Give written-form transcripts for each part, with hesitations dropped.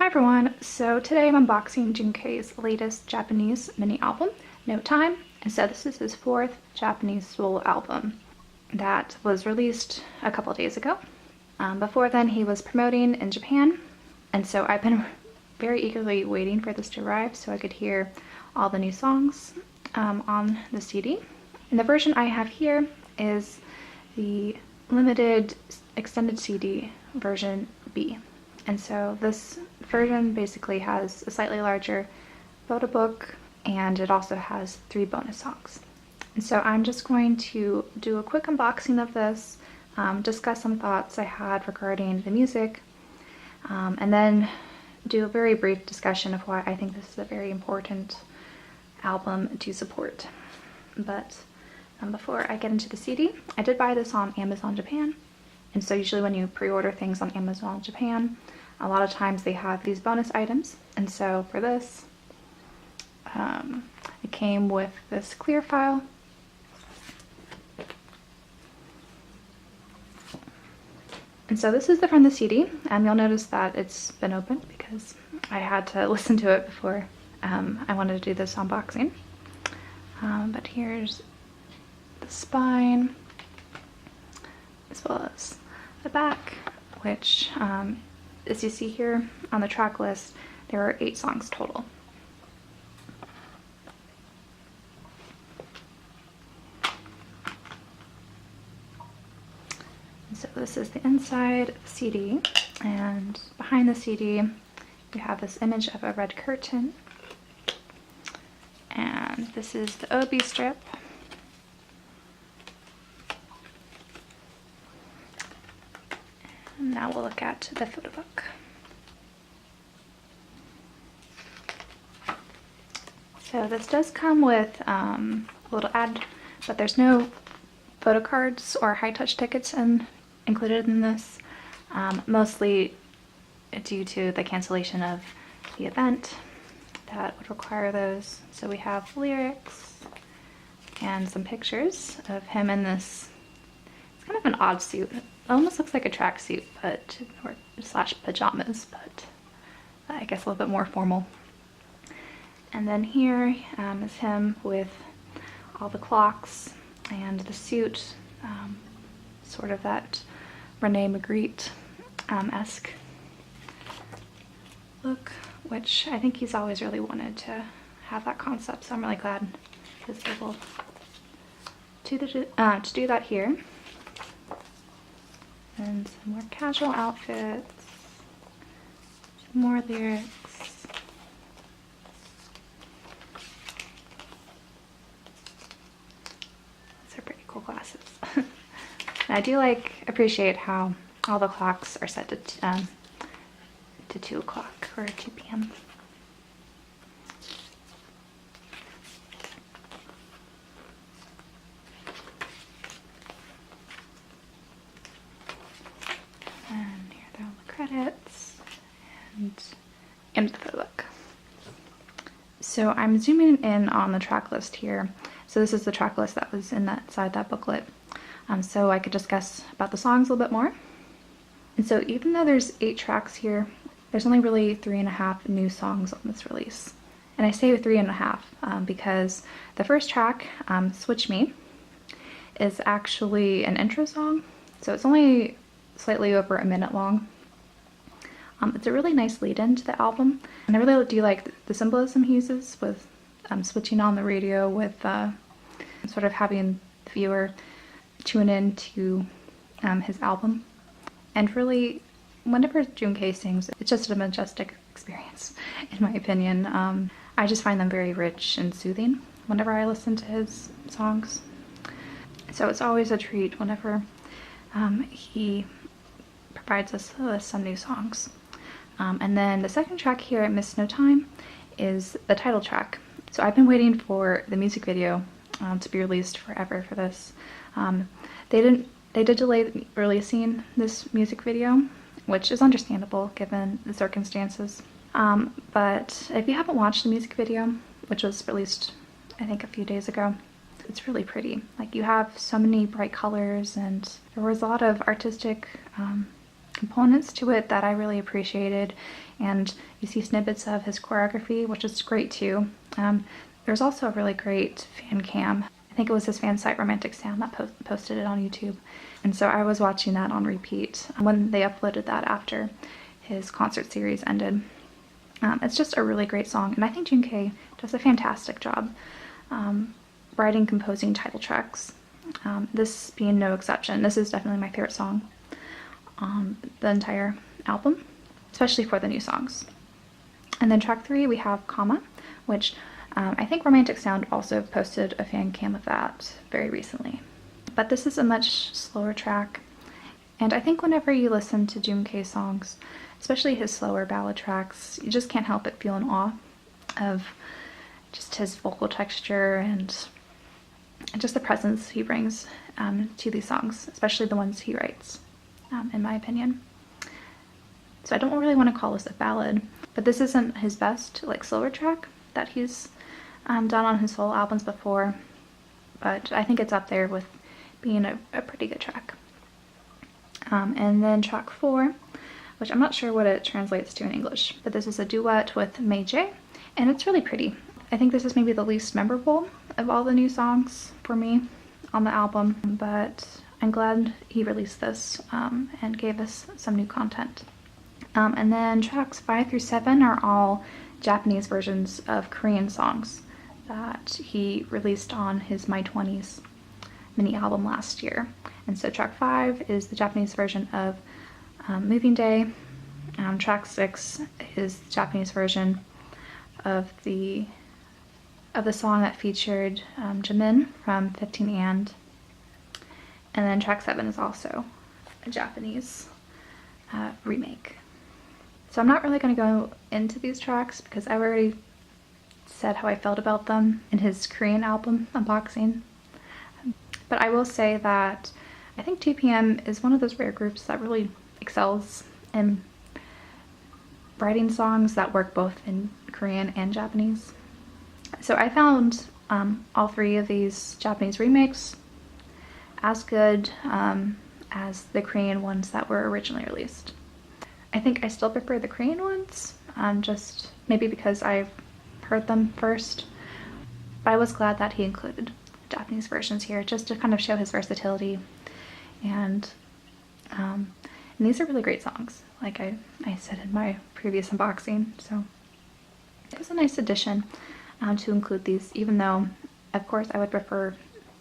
Hi everyone, so today I'm unboxing Junkei's latest Japanese mini album, No Time, and so this is his fourth Japanese solo album that was released a couple days ago. Before then he was promoting in Japan, and so I've been very eagerly waiting for this to arrive so I could hear all the new songs on the CD. And the version I have here is the limited extended CD version B. And so this version basically has a slightly larger photo book, and it also has 3 bonus songs. And so I'm just going to do a quick unboxing of this, discuss some thoughts I had regarding the music, and then do a very brief discussion of why I think this is a very important album to support. But before I get into the CD, I did buy this on Amazon Japan. And so usually when you pre-order things on Amazon Japan, a lot of times they have these bonus items. And so for this, it came with this clear file. And so this is from the CD, and you'll notice that it's been opened because I had to listen to it before I wanted to do this unboxing. But here's the spine, as well as the back, which as you see here on the track list, there are 8 songs total. And so this is the inside of the CD, and behind the CD you have this image of a red curtain, and this is the OB strip. Now we'll look at the photo book. So this does come with a little ad, but there's no photo cards or high-touch tickets included in this, mostly due to the cancellation of the event that would require those. So we have lyrics and some pictures of him in this, it's kind of an odd suit. It almost looks like a tracksuit, but or slash pajamas, but I guess a little bit more formal. And then here is him with all the clocks and the suit, sort of that Rene Magritte esque look, which I think he's always really wanted to have that concept. So I'm really glad he's able to do that here. And some more casual outfits, some more lyrics. These are pretty cool glasses. And I do appreciate how all the clocks are set to 2 o'clock or 2 p.m. And here are all the credits and the photo book. So I'm zooming in on the track list here. So this is the track list that was inside that booklet. So I could discuss about the songs a little bit more. And so even though there's 8 tracks here, there's only really 3.5 new songs on this release. And I say 3.5 because the first track, Switch Me, is actually an intro song. So it's only slightly over a minute long. It's a really nice lead-in to the album, and I really do like the symbolism he uses with switching on the radio, with sort of having the viewer tune in to his album. And really, whenever Junkei sings, it's just a majestic experience, in my opinion. I just find them very rich and soothing whenever I listen to his songs. So it's always a treat whenever he provides us with some new songs. And then the second track here, I Miss No Time, is the title track. So I've been waiting for the music video to be released forever for this. They did delay releasing this music video, which is understandable given the circumstances. But if you haven't watched the music video, which was released I think a few days ago, it's really pretty. Like, you have so many bright colors, and there was a lot of artistic components to it that I really appreciated, and you see snippets of his choreography, which is great too. There's also a really great fan cam. I think it was his fan site Romantic Sound that posted it on YouTube, and so I was watching that on repeat when they uploaded that after his concert series ended. It's just a really great song, and I think Junkei does a fantastic job writing, composing title tracks. This being no exception. This is definitely my favorite song on the entire album, especially for the new songs. And then track 3 we have Comma, which I think Romantic Sound also posted a fan cam of that very recently. But this is a much slower track, and I think whenever you listen to Junkei songs, especially his slower ballad tracks, you just can't help but feel in awe of just his vocal texture and just the presence he brings to these songs, especially the ones he writes, in my opinion. So I don't really want to call this a ballad, but this isn't his best, like, slower track that he's done on his solo albums before, but I think it's up there with being a pretty good track. And then track 4, which I'm not sure what it translates to in English, but this is a duet with Mei J, and it's really pretty. I think this is maybe the least memorable of all the new songs for me on the album, but I'm glad he released this and gave us some new content. And then tracks 5 through 7 are all Japanese versions of Korean songs that he released on his My 20s mini album last year. And so track 5 is the Japanese version of Moving Day. Track 6 is the Japanese version of the song that featured Jimin from 15 and then track 7 is also a Japanese remake. So I'm not really going to go into these tracks because I've already said how I felt about them in his Korean album unboxing. But I will say that I think 2PM is one of those rare groups that really excels in writing songs that work both in Korean and Japanese. So I found all 3 of these Japanese remakes as good as the Korean ones that were originally released. I think I still prefer the Korean ones, just maybe because I've heard them first, but I was glad that he included Japanese versions here just to kind of show his versatility, and these are really great songs, like I said in my previous unboxing, so it was a nice addition to include these, even though of course I would prefer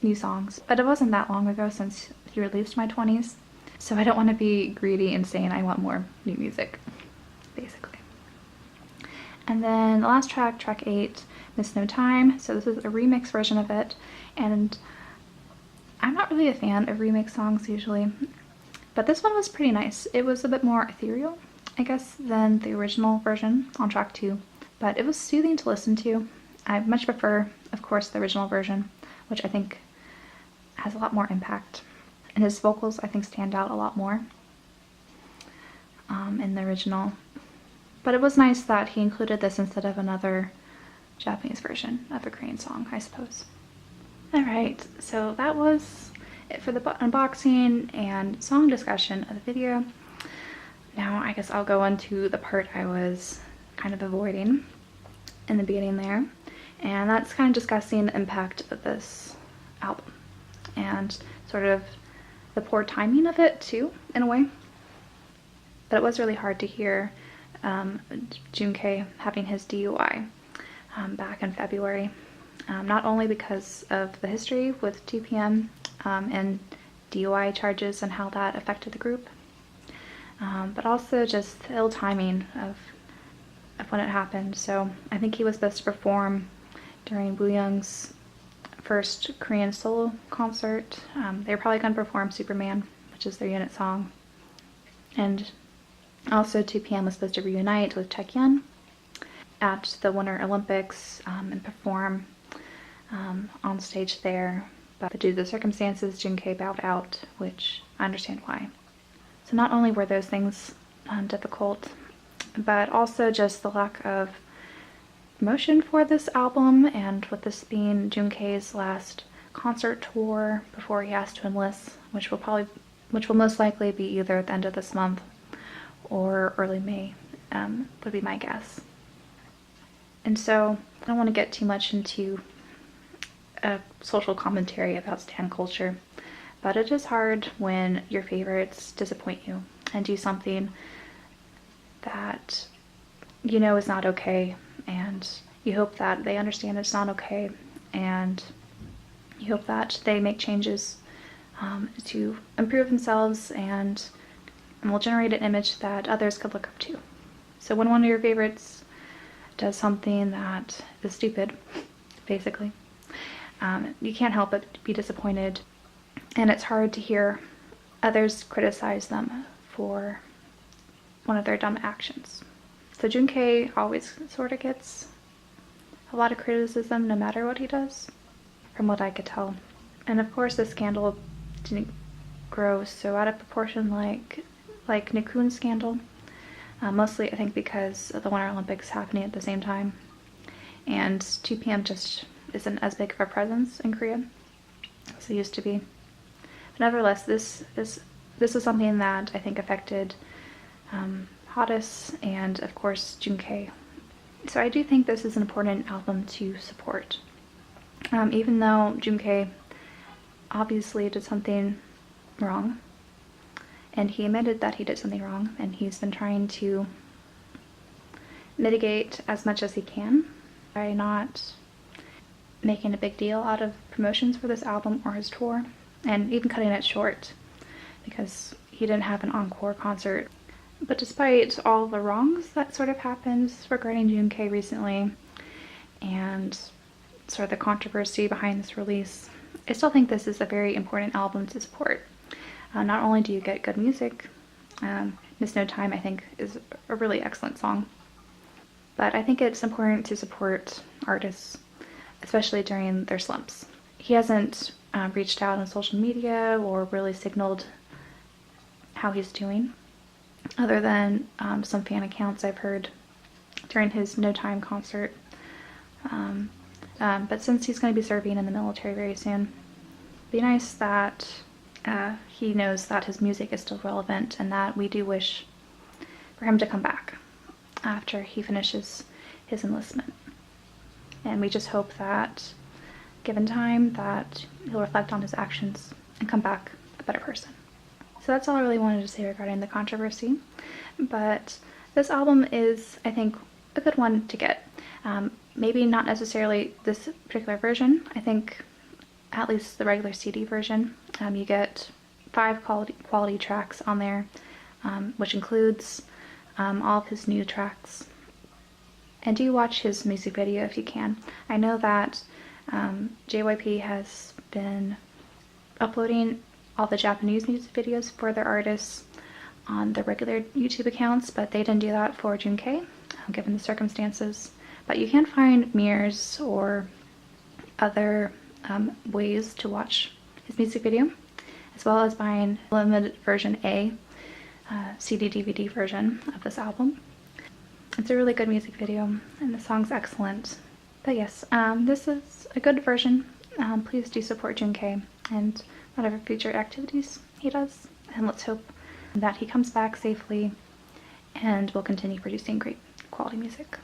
new songs, but it wasn't that long ago since he released My 20s, so I don't want to be greedy and saying I want more new music, basically. And then the last track, track 8, Miss No Time. So this is a remix version of it, and I'm not really a fan of remix songs usually, but this one was pretty nice. It was a bit more ethereal, I guess, than the original version on track 2, but it was soothing to listen to. I much prefer, of course, the original version, which I think has a lot more impact. And his vocals, I think, stand out a lot more in the original. But it was nice that he included this instead of another Japanese version of a Korean song, I suppose. Alright, so that was it for the unboxing and song discussion of the video. Now I guess I'll go into the part I was kind of avoiding in the beginning there, and that's kind of discussing the impact of this album and sort of the poor timing of it too, in a way. But it was really hard to hear Junkei having his DUI back in February, not only because of the history with 2PM and DUI charges and how that affected the group, but also just the ill timing of when it happened. So I think he was supposed to perform during Woo Young's first Korean solo concert. They were probably going to perform Superman, which is their unit song, and also 2PM was supposed to reunite with Taecyeon at the Winter Olympics and perform on stage there, but due to the circumstances, Junkei bowed out, which I understand why. So not only were those things difficult, but also just the lack of promotion for this album, and with this being Junkei's last concert tour before he has to enlist, which will most likely be either at the end of this month or early May would be my guess. And so I don't want to get too much into a social commentary about stan culture, but it is hard when your favorites disappoint you and do something that you know is not okay, and you hope that they understand it's not okay, and you hope that they make changes to improve themselves and will generate an image that others could look up to. So when one of your favorites does something that is stupid, basically, you can't help but be disappointed, and it's hard to hear others criticize them for one of their dumb actions. So Junkei always sort of gets a lot of criticism no matter what he does, from what I could tell. And of course this scandal didn't grow so out of proportion like Nikkun's scandal, mostly I think because of the Winter Olympics happening at the same time, and 2PM just isn't as big of a presence in Korea as it used to be. But nevertheless, this is something that I think affected Hottest and of course Junkei. So I do think this is an important album to support. Even though Junkei obviously did something wrong, and he admitted that he did something wrong, and he's been trying to mitigate as much as he can by not making a big deal out of promotions for this album or his tour, and even cutting it short because he didn't have an encore concert. But despite all the wrongs that sort of happened regarding Junkei recently and sort of the controversy behind this release, I still think this is a very important album to support. Not only do you get good music, Miss No Time I think is a really excellent song, but I think it's important to support artists, especially during their slumps. He hasn't reached out on social media or really signaled how he's doing, other than some fan accounts I've heard during his No Time concert. But since he's going to be serving in the military very soon, it'd be nice that he knows that his music is still relevant, and that we do wish for him to come back after he finishes his enlistment. And we just hope that, given time, that he'll reflect on his actions and come back a better person. So that's all I really wanted to say regarding the controversy. But this album is, I think, a good one to get. Maybe not necessarily this particular version. I think at least the regular CD version. You get 5 quality tracks on there, which includes all of his new tracks. And do watch his music video if you can. I know that JYP has been uploading all the Japanese music videos for their artists on their regular YouTube accounts, but they didn't do that for Junkei, given the circumstances. But you can find mirrors or other ways to watch his music video, as well as buying limited version A, CD DVD version of this album. It's a really good music video, and the song's excellent. But yes, this is a good version. Please do support Junkei and whatever future activities he does, and let's hope that he comes back safely and will continue producing great quality music.